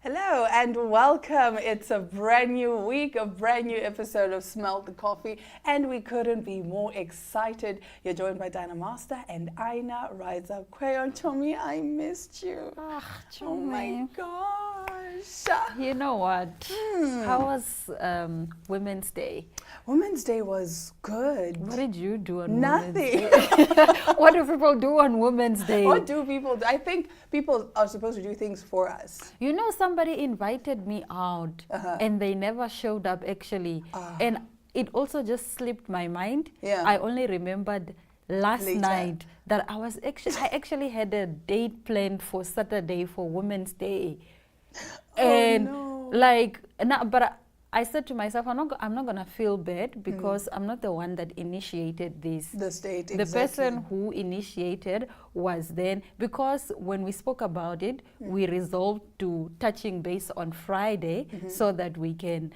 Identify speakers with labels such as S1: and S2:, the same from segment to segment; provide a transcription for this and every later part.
S1: Hello and welcome. It's a brand new week, a brand new episode of Smell the Coffee, and we couldn't be more excited. You're joined by Diana Master and Aina Riza Kweyon. Chomi, I missed you. Oh my gosh.
S2: You know what? How was Women's Day?
S1: Women's Day was good.
S2: What did you do on
S1: Nothing.
S2: Women's Day? What do people do on Women's Day?
S1: What do people do? I think people are supposed to do things for us.
S2: You know, somebody invited me out and they never showed up actually. And it also just slipped my mind.
S1: Yeah.
S2: I only remembered last
S1: Later.
S2: night that I actually had a date planned for Saturday for Women's Day. And
S1: no.
S2: but I said to myself, I'm not gonna feel bad because I'm not the one that initiated this.
S1: The state,
S2: The
S1: exactly.
S2: person who initiated was then, because when we spoke about it, we resolved to touching base on Friday so that we can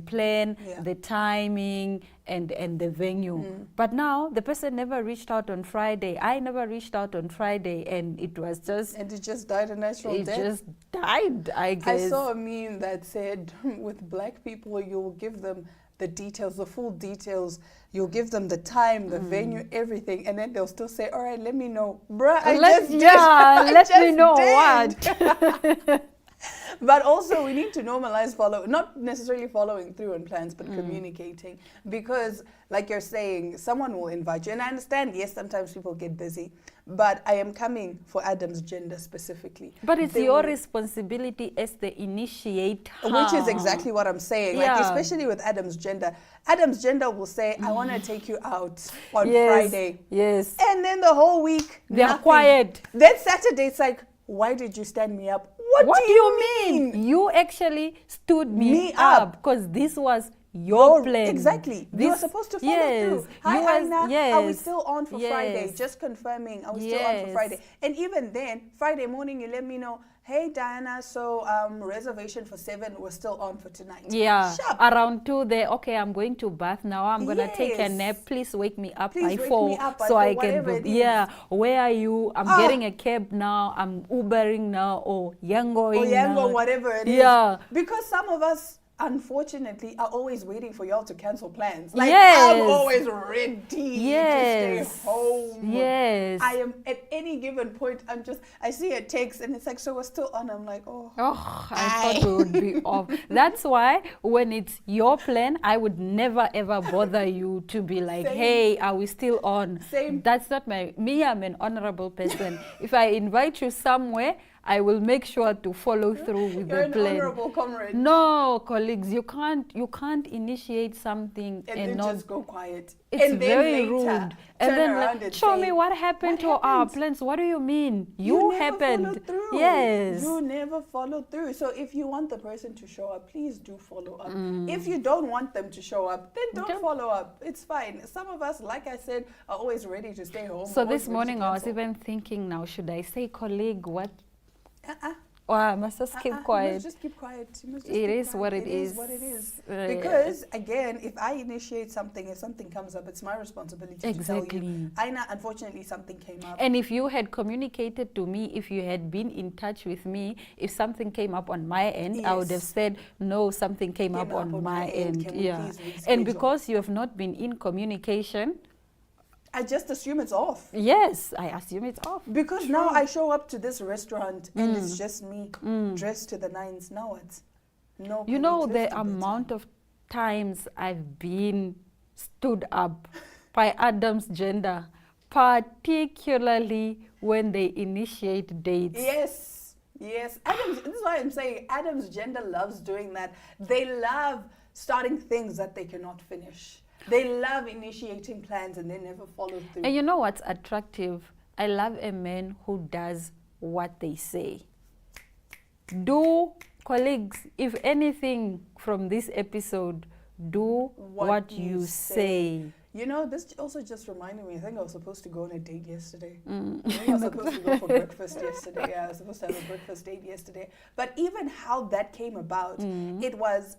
S2: plan
S1: Yeah.
S2: the timing and the venue. But now the person never reached out on Friday. I never reached out on Friday, and it was just
S1: And it just died a natural
S2: it
S1: death.
S2: just died, I guess.
S1: I saw a meme that said, with black people, you'll give them the details, the full details. You'll give them the time, the venue, everything, and then they'll still say, "All right, let me know, bruh.
S2: let me
S1: just
S2: know
S1: did."
S2: what.
S1: But also, we need to normalize not necessarily following through on plans, but communicating. Because, like you're saying, someone will invite you. And I understand, yes, sometimes people get busy. But I am coming for Adam's gender specifically.
S2: But it's
S1: They
S2: your
S1: will-
S2: responsibility as the initiator.
S1: Which is exactly what I'm saying. Like,
S2: Yeah.
S1: especially with Adam's gender. Adam's gender will say, I want to take you out on
S2: Yes,
S1: Friday.
S2: yes.
S1: And then the whole week,
S2: They're
S1: nothing.
S2: quiet.
S1: Then Saturday, it's like, why did you stand me up?
S2: What do you mean? You actually stood me
S1: up.
S2: up because this was your plan.
S1: Exactly. You were
S2: This-
S1: supposed to follow
S2: yes,
S1: through. Hi,
S2: you was-
S1: Aina. Are we
S2: yes,
S1: still on for Friday?
S2: yes.
S1: Just confirming. Are we still on for
S2: Yes.
S1: Friday? And even then, Friday morning, you let me know, hey, Diana, so reservation for 7, we're still on for tonight.
S2: Yeah,
S1: Sharp.
S2: around 2 there. Okay, I'm going to bath now. I'm gonna take a
S1: Yes.
S2: nap. Please wake me up
S1: Please
S2: by
S1: wake me
S2: 4
S1: up by
S2: so
S1: 4,
S2: I can.
S1: whatever it is.
S2: Yeah, where are you? I'm
S1: Ah.
S2: getting a cab now. I'm Ubering now, or Yangoing
S1: Or
S2: now.
S1: Yango, whatever it is.
S2: Yeah.
S1: Because some of us, unfortunately, are always waiting for y'all to cancel plans. Like,
S2: Yes.
S1: I'm always ready
S2: Yes.
S1: to stay home.
S2: Yes.
S1: I am at any given point, I see a text and it's like, so we're still on. I'm like, oh.
S2: Oh, I thought we would be off. That's why when it's your plan, I would never ever bother you to be like,
S1: Same.
S2: hey, are we still on?
S1: Same.
S2: That's not me. I'm an honorable person. If I invite you somewhere, I will make sure to follow through with
S1: You're
S2: the
S1: an
S2: plan.
S1: honorable comrade.
S2: No, colleagues, you can't initiate something
S1: And
S2: and
S1: then
S2: not.
S1: just go quiet.
S2: It's
S1: and then
S2: very
S1: later,
S2: rude.
S1: turn
S2: And then
S1: around
S2: like,
S1: and
S2: show
S1: say,
S2: me what happened
S1: "What
S2: to our
S1: happened?"
S2: plans. What do you mean?
S1: You never
S2: happened.
S1: followed through.
S2: Yes.
S1: You never followed through. So if you want the person to show up, please do follow up. If you don't want them to show up, then don't follow up. It's fine. Some of us, like I said, are always ready to stay home.
S2: So
S1: always
S2: this
S1: ready to
S2: morning I was
S1: cancel.
S2: even thinking now, should I say colleague what?
S1: Uh-uh.
S2: Or I must just keep
S1: You
S2: quiet.
S1: must just keep quiet. You must just
S2: It
S1: keep
S2: is
S1: quiet.
S2: what it
S1: It is
S2: is.
S1: what it is.
S2: Yeah.
S1: Because again, if I initiate something, if something comes up, it's my responsibility to tell you.
S2: Exactly.
S1: Aina, unfortunately, something came up.
S2: And if you had communicated to me, if you had been in touch with me, if something came up on my end, I would have
S1: Yes.
S2: said, no, something came up on my end.
S1: Can we
S2: Yeah.
S1: please
S2: And
S1: reschedule?
S2: because you have not been in communication,
S1: I just assume it's off.
S2: yes, I assume it's off.
S1: Because now I show up to this restaurant and it's just me dressed to the nines. Now what? No.
S2: You know
S1: colleagues,
S2: the
S1: let's do better.
S2: amount of times I've been stood up by Adam's gender, particularly when they initiate dates.
S1: Yes, yes. Adam's. This is why I'm saying Adam's gender loves doing that. They love starting things that they cannot finish. They love initiating plans and they never follow through.
S2: And you know what's attractive? I love a man who does what they say. Do, colleagues, if anything from this episode, do what you say.
S1: You know, this also just reminded me, I think I was supposed to go on a date yesterday. I think I was supposed to go for breakfast yesterday. Yeah, I was supposed to have a breakfast date yesterday. But even how that came about, it was,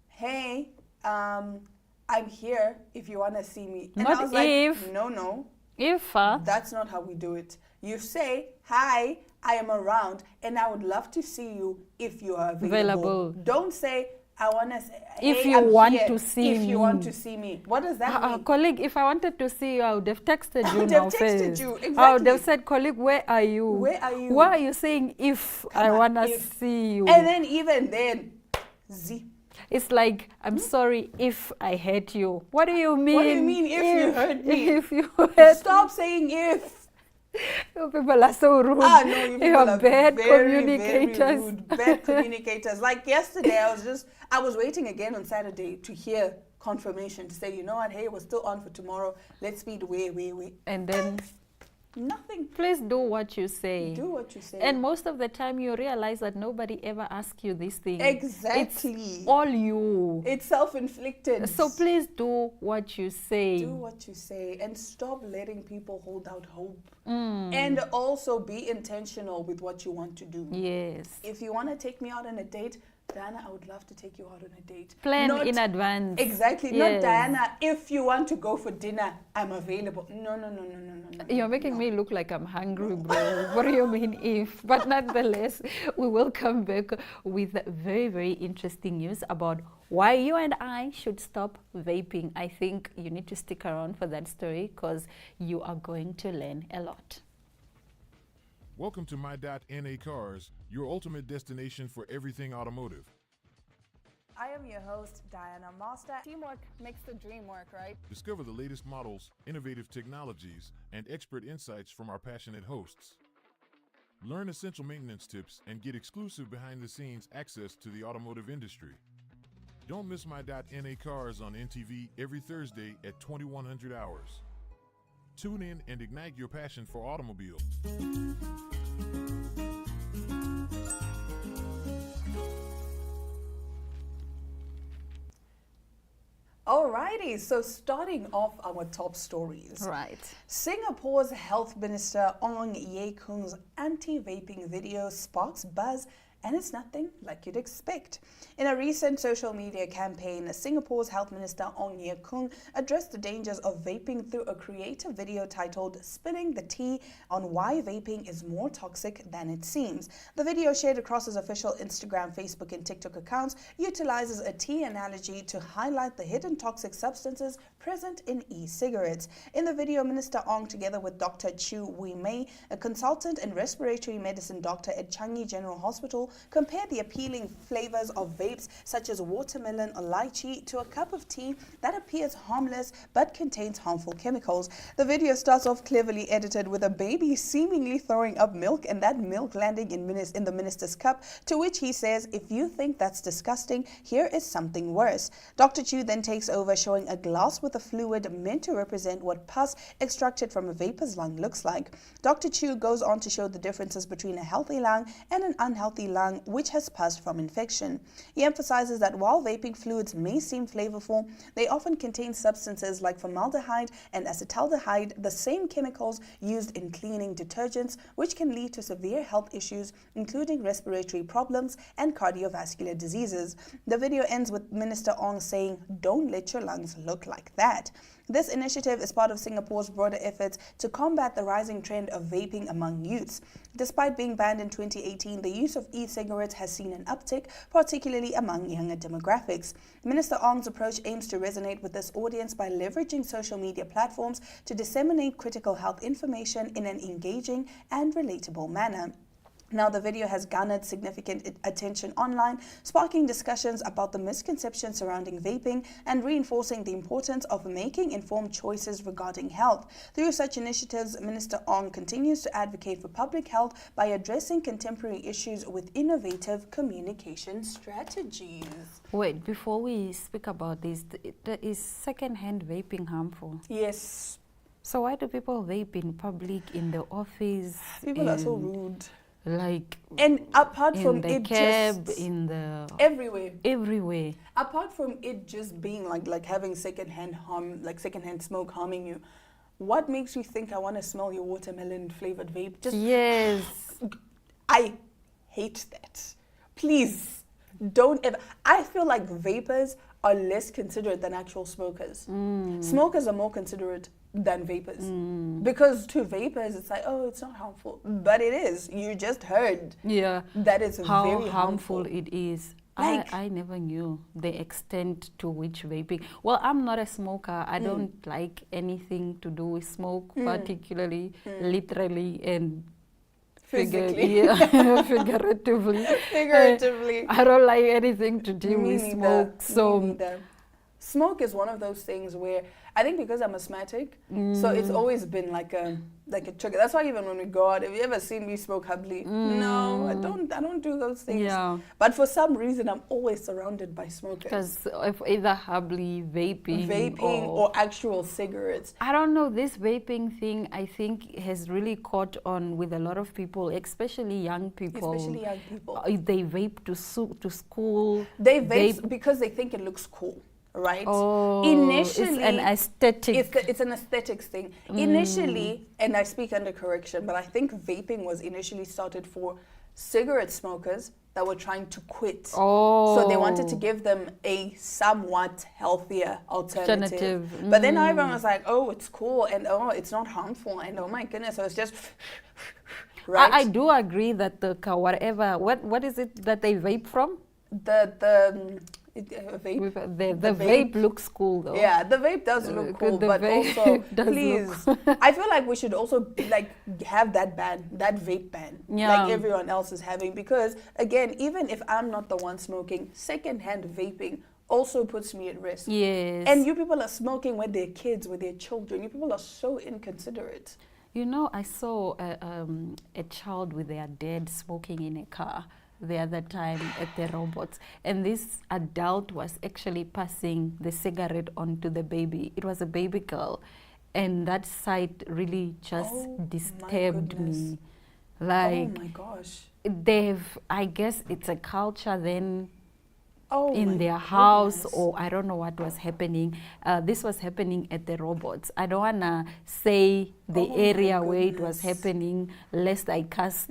S1: hey, I'm here if you want to see me. And
S2: Not
S1: I was like,
S2: if.
S1: no.
S2: If
S1: That's not how we do it. You say, hi, I am around and I would love to see you if you are available.
S2: Available.
S1: Don't say, I want to say,
S2: If
S1: hey,
S2: you
S1: I'm
S2: want
S1: here,
S2: to see
S1: if you
S2: me.
S1: want to see me. What does that mean?
S2: Colleague, if I wanted to see you, I would have texted you
S1: would
S2: now
S1: have texted
S2: first.
S1: you,
S2: I would
S1: exactly.
S2: have said, colleague, where are you?
S1: Where are you?
S2: Why are you saying if I
S1: on,
S2: want to
S1: if.
S2: see you?
S1: And then even then, Z.
S2: It's like, I'm sorry if I hurt you. What do you mean?
S1: What do you mean if you hurt me?
S2: If you hurt
S1: Stop saying if.
S2: You people are so rude.
S1: No, you people
S2: are
S1: are
S2: bad
S1: very,
S2: communicators.
S1: very rude. Bad communicators. Like yesterday, I was waiting again on Saturday to hear confirmation to say, you know what, hey, we're still on for tomorrow. Let's meet way.
S2: And then,
S1: nothing.
S2: please do what you say.
S1: Do what you say.
S2: And most of the time, you realize that nobody ever asks you this thing.
S1: Exactly.
S2: It's all you.
S1: It's self-inflicted.
S2: So please do what you say.
S1: Do what you say and stop letting people hold out hope. And also be intentional with what you want to do.
S2: Yes.
S1: If you want to take me out on a date, Diana, I would love to take you out on a date.
S2: Plan in advance.
S1: Exactly.
S2: Yes.
S1: Not Diana, if you want to go for dinner, I'm available. No.
S2: You're making me look like I'm hungry, bro. What do you mean if? But nonetheless, we will come back with very, very interesting news about why you and I should stop vaping. I think you need to stick around for that story because you are going to learn a lot.
S3: Welcome to My.NA Cars, your ultimate destination for everything automotive.
S1: I am your host, Diana Master. Teamwork makes the dream work, right?
S3: Discover the latest models, innovative technologies, and expert insights from our passionate hosts. Learn essential maintenance tips and get exclusive behind-the-scenes access to the automotive industry. Don't miss My.NA Cars on NTV every Thursday at 2100 hours. Tune in and ignite your passion for automobiles.
S1: Alrighty, so starting off our top stories.
S2: Right.
S1: Singapore's Health Minister Ong Ye Kung's anti-vaping video sparks buzz, and it's nothing like you'd expect. In a recent social media campaign, Singapore's Health Minister Ong Ye Kung addressed the dangers of vaping through a creative video titled Spilling the Tea on Why Vaping is More Toxic Than It Seems. The video, shared across his official Instagram, Facebook and TikTok accounts, utilizes a tea analogy to highlight the hidden toxic substances present in e-cigarettes. In the video, Minister Ong, together with Dr. Chu Wee Mei, a consultant and respiratory medicine doctor at Changi General Hospital, compared the appealing flavors of vapes such as watermelon or lychee to a cup of tea that appears harmless but contains harmful chemicals. The video starts off cleverly edited with a baby seemingly throwing up milk and that milk landing in the minister's cup, to which he says, "If you think that's disgusting, here is something worse." Dr. Chu then takes over, showing a glass with a fluid meant to represent what pus extracted from a vapor's lung looks like. Dr. Chu goes on to show the differences between a healthy lung and an unhealthy lung which has pus from infection. He emphasizes that while vaping fluids may seem flavorful, they often contain substances like formaldehyde and acetaldehyde, the same chemicals used in cleaning detergents, which can lead to severe health issues, including respiratory problems and cardiovascular diseases. The video ends with Minister Ong saying, "Don't let your lungs look like that." This initiative is part of Singapore's broader efforts to combat the rising trend of vaping among youths. Despite being banned in 2018, the use of e-cigarettes has seen an uptick, particularly among younger demographics. Minister Ong's approach aims to resonate with this audience by leveraging social media platforms to disseminate critical health information in an engaging and relatable manner. Now, the video has garnered significant attention online, sparking discussions about the misconceptions surrounding vaping and reinforcing the importance of making informed choices regarding health. Through such initiatives, Minister Ong continues to advocate for public health by addressing contemporary issues with innovative communication strategies.
S2: Wait, before we speak about this, is second-hand vaping harmful?
S1: Yes.
S2: So why do people vape in public, in the office?
S1: People are so rude.
S2: Like,
S1: and apart
S2: in
S1: from
S2: the
S1: it
S2: cab,
S1: just
S2: in the
S1: everywhere. Apart from it just being like having secondhand smoke harming you, what makes you think I want to smell your watermelon flavored vape?
S2: Yes.
S1: I hate that. Please don't ever. I feel like vapors are less considerate than actual smokers. Smokers are more considerate. than vapors. Because to vapors, it's like, oh, it's not harmful. But it is. You just heard
S2: Yeah.
S1: that it's
S2: How
S1: very
S2: harmful it is.
S1: Like-
S2: I never knew the extent to which vaping. Well, I'm not a smoker. I don't like anything to do with smoke, particularly, literally, and
S1: Physically.
S2: figuratively.
S1: Figuratively.
S2: I don't like anything to do
S1: Me
S2: with
S1: neither.
S2: smoke.
S1: Me
S2: So
S1: neither. Smoke is one of those things where I think because I'm asthmatic, so it's always been like a trigger. That's why even when we go out, have you ever seen me smoke hubbly? No, I don't do those things.
S2: yeah,
S1: But for some reason, I'm always surrounded by smokers.
S2: because of either hubbly, vaping,
S1: or actual cigarettes.
S2: I don't know, this vaping thing I think has really caught on with a lot of people, especially young people.
S1: Especially young people.
S2: They vape to school.
S1: They vape because they think it looks cool, right?
S2: Oh,
S1: Initially,
S2: it's an aesthetic.
S1: it's an aesthetics thing. Initially, and I speak under correction, but I think vaping was initially started for cigarette smokers that were trying to quit.
S2: Oh.
S1: So they wanted to give them a somewhat healthier alternative.
S2: Alternative.
S1: But then everyone was like, oh, it's cool, and oh, it's not harmful, and oh my goodness, so it's just right.
S2: I do agree that the whatever, what is it that they vape from?
S1: Vape.
S2: With the
S1: The
S2: vape looks cool though.
S1: Yeah, the vape does look cool,
S2: the
S1: but
S2: vape
S1: also,
S2: does
S1: please,
S2: look
S1: I feel like we should also like have that ban, that vape ban,
S2: Yeah.
S1: like everyone else is having. Because again, even if I'm not the one smoking, secondhand vaping also puts me at risk.
S2: Yes.
S1: And you people are smoking with their kids, with their children. You people are so inconsiderate.
S2: You know, I saw a child with their dad smoking in a car the other time at the robots, and this adult was actually passing the cigarette on to the baby. It was a baby girl, and that sight really just
S1: Oh, my
S2: disturbed
S1: goodness.
S2: me. Like,
S1: oh my gosh.
S2: they've, I guess it's a culture then
S1: Oh my
S2: in their house,
S1: goodness.
S2: or I don't know what was happening. This was happening at the robots. I don't want to say the
S1: Oh my
S2: area where it was
S1: goodness.
S2: happening, lest I cast,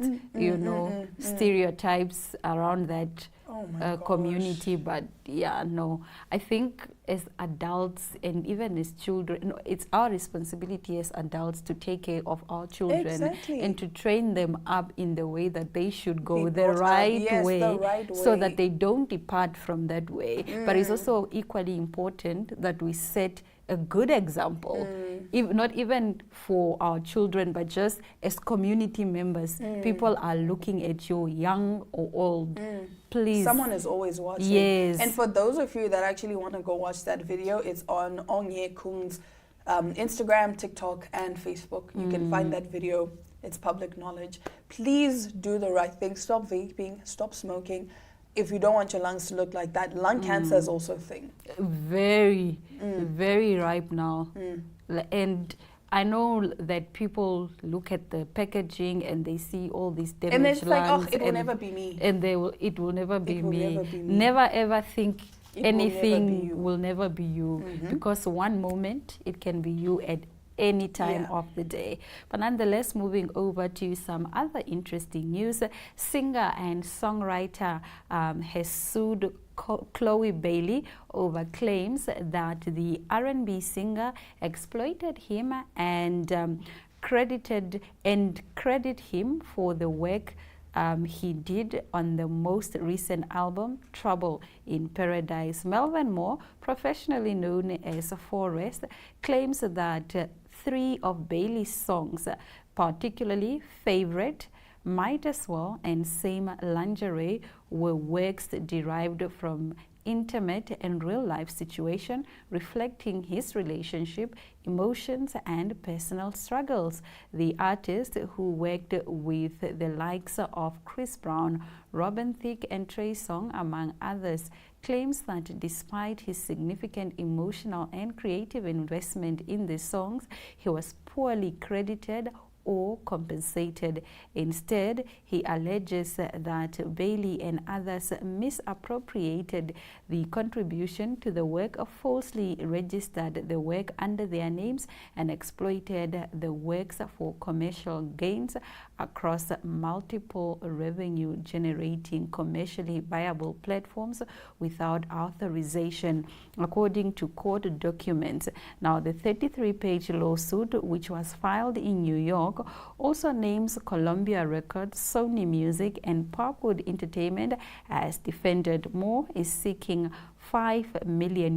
S2: stereotypes around that
S1: Oh my
S2: community. But yeah, no, I think as adults and even as children, no, it's our responsibility as adults to take care of our children
S1: Exactly.
S2: and to train them up in the way that they should go,
S1: Be
S2: the
S1: brought up,
S2: right
S1: yes,
S2: way,
S1: the right
S2: so
S1: way.
S2: that they don't depart from that way. But it's also equally important that we set a good example, not even for our children, but just as community members. People are looking at you, young or old. Please.
S1: Someone is always watching.
S2: Yes.
S1: And for those of you that actually want to go watch that video, it's on Ongye Kung's Instagram, TikTok, and Facebook. You can find that video. It's public knowledge. Please do the right thing. Stop vaping. Stop smoking. If you don't want your lungs to look like that, lung cancer is also a thing.
S2: Very, very ripe now. And I know that people look at the packaging and they see all these damaged
S1: And it's like, oh,
S2: lungs
S1: it will
S2: and-
S1: never be me.
S2: And it will never be
S1: will
S2: me.
S1: never be me.
S2: Never ever think
S1: It will never be
S2: anything
S1: you.
S2: will never be you, because one moment it can be you at any time
S1: Yeah.
S2: of the day. But nonetheless, moving over to some other interesting news, singer and songwriter has sued Chloe Bailey over claims that the R&B singer exploited him and credit him for the work he did on the most recent album, Trouble in Paradise. Melvin Moore, professionally known as Forrest, claims that 3 of Bailey's songs, particularly Favorite, Might As Well, and Same Lingerie, were works derived from intimate and real-life situation reflecting his relationship, emotions, and personal struggles. The artist, who worked with the likes of Chris Brown, Robin Thicke, and Trey Songz, among others, claims that despite his significant emotional and creative investment in the songs, he was poorly credited or compensated. Instead, he alleges that Bailey and others misappropriated the contribution to the work, falsely registered the work under their names, and exploited the works for commercial gains across multiple revenue-generating commercially viable platforms without authorization, according to court documents. Now, the 33-page lawsuit, which was filed in New York, also names Columbia Records, Sony Music, and Parkwood Entertainment as defendant. Moore is seeking $5 million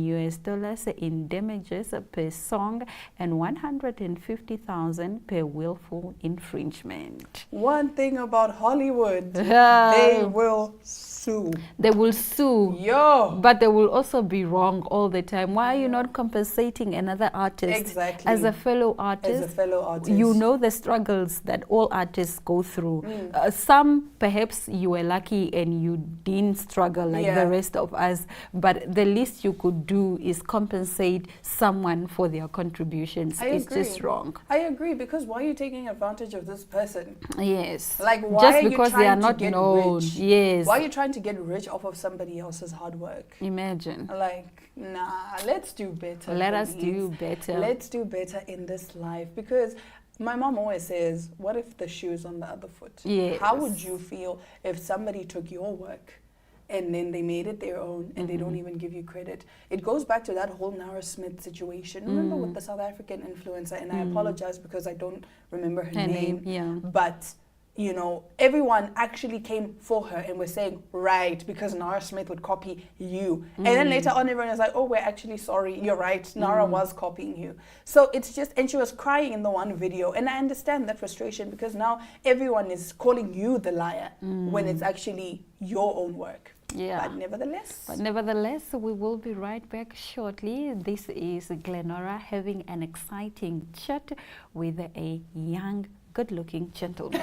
S2: in damages per song and $150,000 per willful infringement.
S1: One thing about Hollywood, they will sue.
S2: They will sue.
S1: Yo.
S2: But they will also be wrong all the time. Why are you not compensating another artist?
S1: Exactly.
S2: As a fellow artist,
S1: As a fellow artist.
S2: you know the struggles that all artists go through. Some, perhaps you were lucky and you didn't struggle like the rest of us, but the least you could do is compensate someone for their contributions. It's just wrong.
S1: I agree, because why are you taking advantage of this person?
S2: Yes.
S1: Like, why
S2: just
S1: are
S2: because
S1: you
S2: they are
S1: trying
S2: not
S1: to get
S2: known.
S1: rich?
S2: Yes.
S1: Why are you trying to get rich off of somebody else's hard work?
S2: Imagine.
S1: Like, nah, let's do better.
S2: Let us
S1: please.
S2: do better.
S1: Let's do better in this life, because my mom always says, what if the shoe's on the other foot?
S2: Yes.
S1: How would you feel if somebody took your work and then they made it their own and they don't even give you credit? It goes back to that whole Nara Smith situation. Remember with the South African influencer, and I apologize because I don't remember her name. But you know, everyone actually came for her and was saying, right, because Nara Smith would copy you. And then later on, everyone was like, oh, we're actually sorry. You're right. Nara was copying you. So it's just, and she was crying in the one video. And I understand that frustration, because now everyone is calling you the liar when it's actually your own work.
S2: Yeah.
S1: But nevertheless,
S2: we will be right back shortly. This is Glenora having an exciting chat with a young, good-looking gentleman.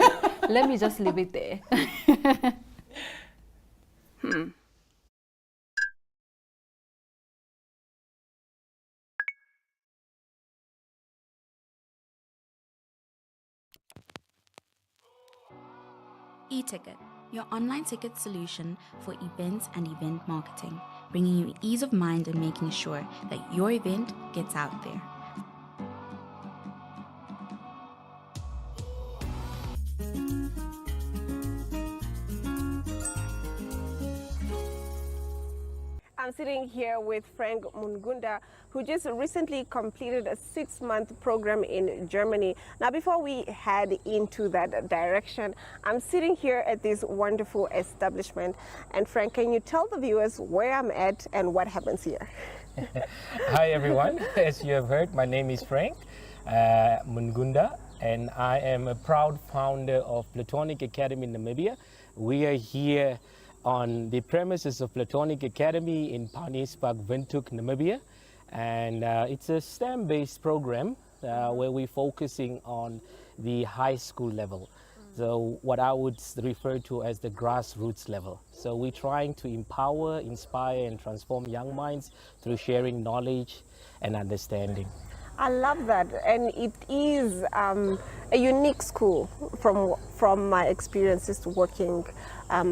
S2: Let me just leave it there.
S4: eTicket, your online ticket solution for events and event marketing, bringing you ease of mind and making sure that your event gets out there.
S5: I'm sitting here with Frank Mungunda, who just recently completed a 6-month program in Germany. Now, before we head into that direction, I'm sitting here at this wonderful establishment. And Frank, can you tell the viewers where I'm at and what happens here?
S6: Hi, everyone. As you have heard, my name is Frank Mungunda, and I am a proud founder of Platonic Academy in Namibia. We are here on the premises of Platonic Academy in Paunispark, Windhoek, Namibia. And it's a STEM-based program where we're focusing on the high school level. So what I would refer to as the grassroots level. So we're trying to empower, inspire, and transform young minds through sharing knowledge and understanding.
S5: I love that, and it is a unique school from my experiences working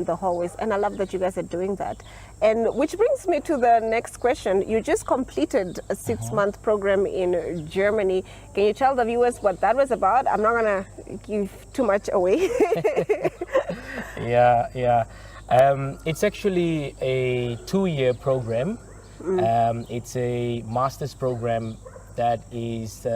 S5: the hallways, and I love that you guys are doing that. And which brings me to the next question. You just completed a 6-month program in Germany. Can you tell the viewers what that was about? I'm not gonna give too much away.
S6: Yeah. It's actually a 2-year program. It's a master's program that is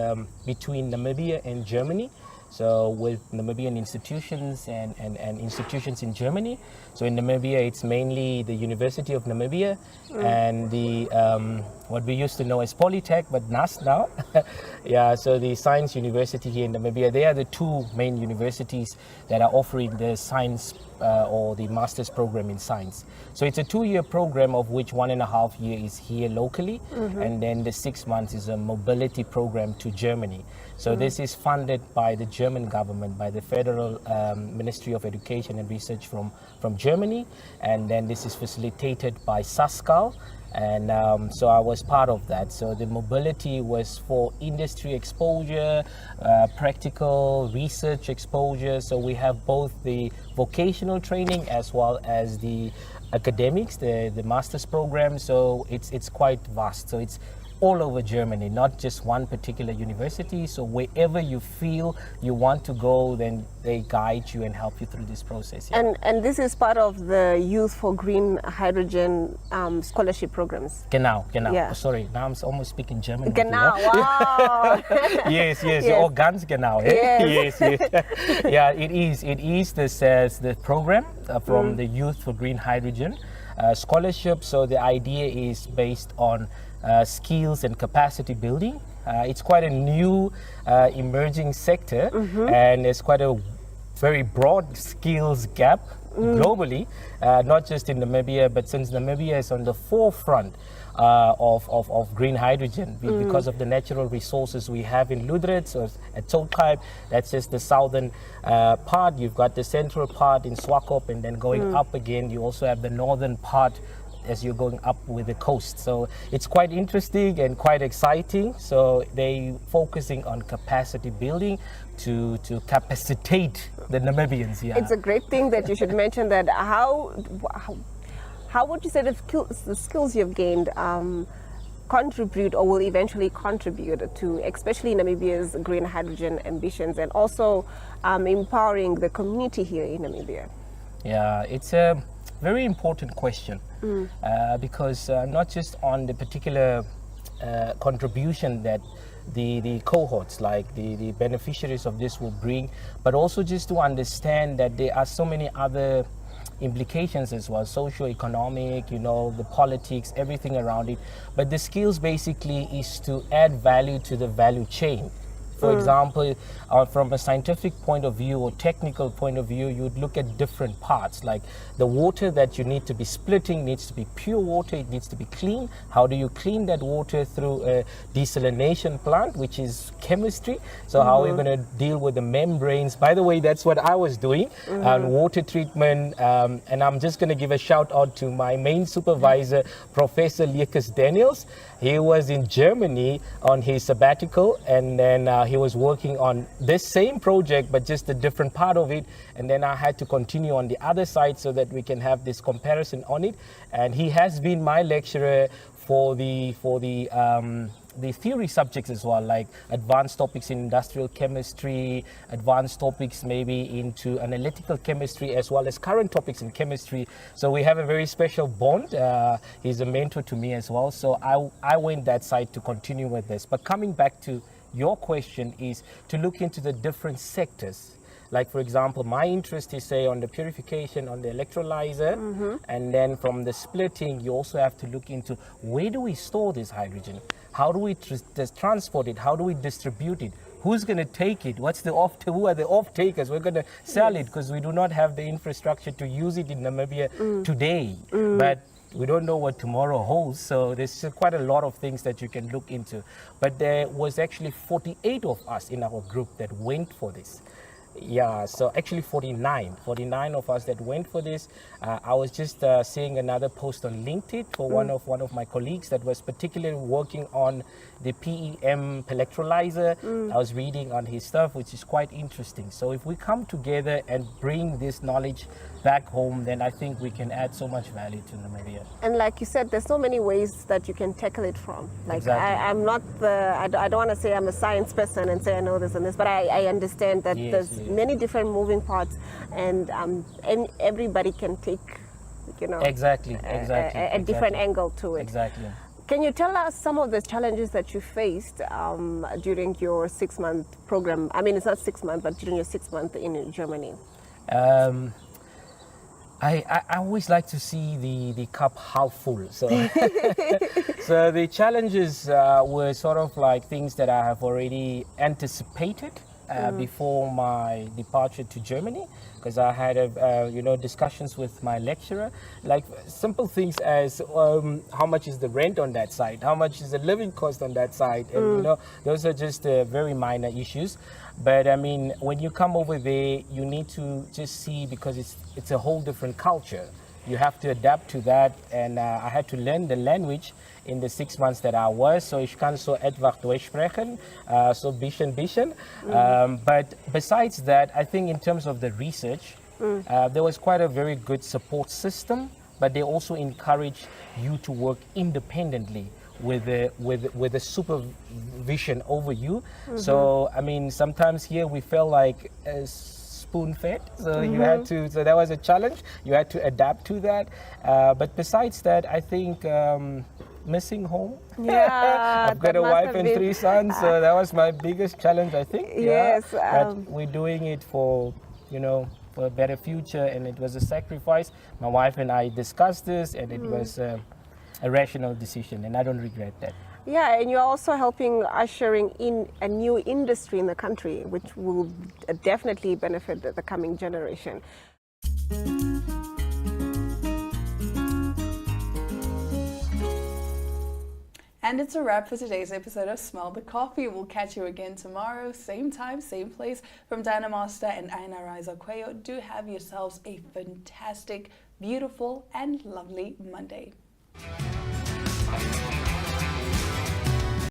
S6: between Namibia and Germany. So with Namibian institutions and institutions in Germany. So in Namibia, it's mainly the University of Namibia and the what we used to know as Polytech, but NAS now. Yeah, so the Science University here in Namibia, they are the 2 main universities that are offering the science or the master's program in science. So it's a 2-year program, of which 1.5 year is here locally, and then the 6 months is a mobility program to Germany. So this is funded by the German government, by the Federal Ministry of Education and Research from Germany, and then this is facilitated by SASCAL And so I was part of that. So the mobility was for industry exposure, practical research exposure. So we have both the vocational training as well as the academics, the master's program. So it's quite vast. So it's all over Germany, not just one particular university. So wherever you feel you want to go, then they guide you and help you through this process. Yeah.
S5: And this is part of the Youth for Green Hydrogen scholarship programs.
S6: Genau.
S5: Yeah.
S6: Oh, sorry, now I'm almost speaking German. with you,
S5: Genau,
S6: huh?
S5: wow.
S6: Yes.
S5: Yes.
S6: Oh, ganz genau.
S5: Yes.
S6: Yes. Yeah, it is. It is the program from the Youth for Green Hydrogen scholarship. So the idea is based on skills and capacity building. It's quite a new emerging sector, and it's quite a very broad skills gap globally, not just in Namibia, but since Namibia is on the forefront of green hydrogen because of the natural resources we have in Ludritz or at Zoutkaip. That's just the southern part. You've got the central part in Swakop, and then going up again, you also have the northern part as you're going up with the coast. So it's quite interesting and quite exciting. So they focusing on capacity building to capacitate the Namibians. Yeah.
S5: It's a great thing that you should mention that. How would you say the skills you've gained contribute or will eventually contribute to especially Namibia's green hydrogen ambitions and also empowering the community here in Namibia?
S6: Yeah, it's a very important question because not just on the particular contribution that the cohorts, like the beneficiaries of this will bring, but also just to understand that there are so many other implications as well, socio-economic, the politics, everything around it. But the skills basically is to add value to the value chain. For example, from a scientific point of view or technical point of view, you'd look at different parts, like the water that you need to be splitting needs to be pure water, it needs to be clean. How do you clean that water? Through a desalination plant, which is chemistry. So how are we going to deal with the membranes? By the way, that's what I was doing, water treatment. And I'm just going to give a shout out to my main supervisor, Professor Liekus Daniels. He was in Germany on his sabbatical, and then he was working on this same project, but just a different part of it. And then I had to continue on the other side so that we can have this comparison on it. And he has been my lecturer for the theory subjects as well, like advanced topics in industrial chemistry, advanced topics maybe into analytical chemistry, as well as current topics in chemistry. So we have a very special bond. He's a mentor to me as well. So I went that side to continue with this. But coming back to your question is to look into the different sectors. Like, for example, my interest is, say, on the purification, on the electrolyzer, and then from the splitting, you also have to look into where do we store this hydrogen? How do we transport it? How do we distribute it? Who's going to take it? Who are the off-takers? We're going to sell it because we do not have the infrastructure to use it in Namibia today. But we don't know what tomorrow holds, so there's quite a lot of things that you can look into. But there was actually 48 of us in our group that went for this. Yeah, so actually 49 of us that went for this. I was just seeing another post on LinkedIn for one of my colleagues that was particularly working on the PEM electrolyzer. I was reading on his stuff, which is quite interesting. So if we come together and bring this knowledge back home, then I think we can add so much value to Namibia.
S5: And like you said, there's so many ways that you can tackle it from. Like
S6: Exactly.
S5: I'm not I don't want to say I'm a science person and say I know this and this, but I understand that there's many different moving parts, and everybody can take,
S6: Exactly.
S5: a different angle to it.
S6: Exactly.
S5: Can you tell us some of the challenges that you faced during your 6-month program? I mean, it's not 6 months, but during your 6 months in Germany.
S6: I always like to see the cup half full. So, so the challenges were sort of like things that I have already anticipated before my departure to Germany, because I had discussions with my lecturer, like simple things as how much is the rent on that side, how much is the living cost on that side, and those are just very minor issues. But I mean, when you come over there, you need to just see, because it's a whole different culture. you have to adapt to that. And I had to learn the language in the 6 months that I was. So ich kann so etwas Deutsch sprechen, so bisschen. But besides that, I think in terms of the research, there was quite a very good support system, but they also encourage you to work independently with a supervision over you. So I mean, sometimes here we felt like spoon-fed, so you had to. So that was a challenge. You had to adapt to that. But besides that, I think missing home.
S5: Yeah,
S6: I've got a wife and 3 sons, so that was my biggest challenge, I think.
S5: Yes,
S6: but we're doing it for, for a better future, and it was a sacrifice. My wife and I discussed this, and it was a rational decision, and I don't regret that.
S5: Yeah, and you're also helping ushering in a new industry in the country, which will definitely benefit the coming generation.
S1: And it's a wrap for today's episode of Smell the Coffee. We'll catch you again tomorrow, same time, same place. From Diana Master and Aina Raiza Cuello, do have yourselves a fantastic, beautiful, and lovely Monday.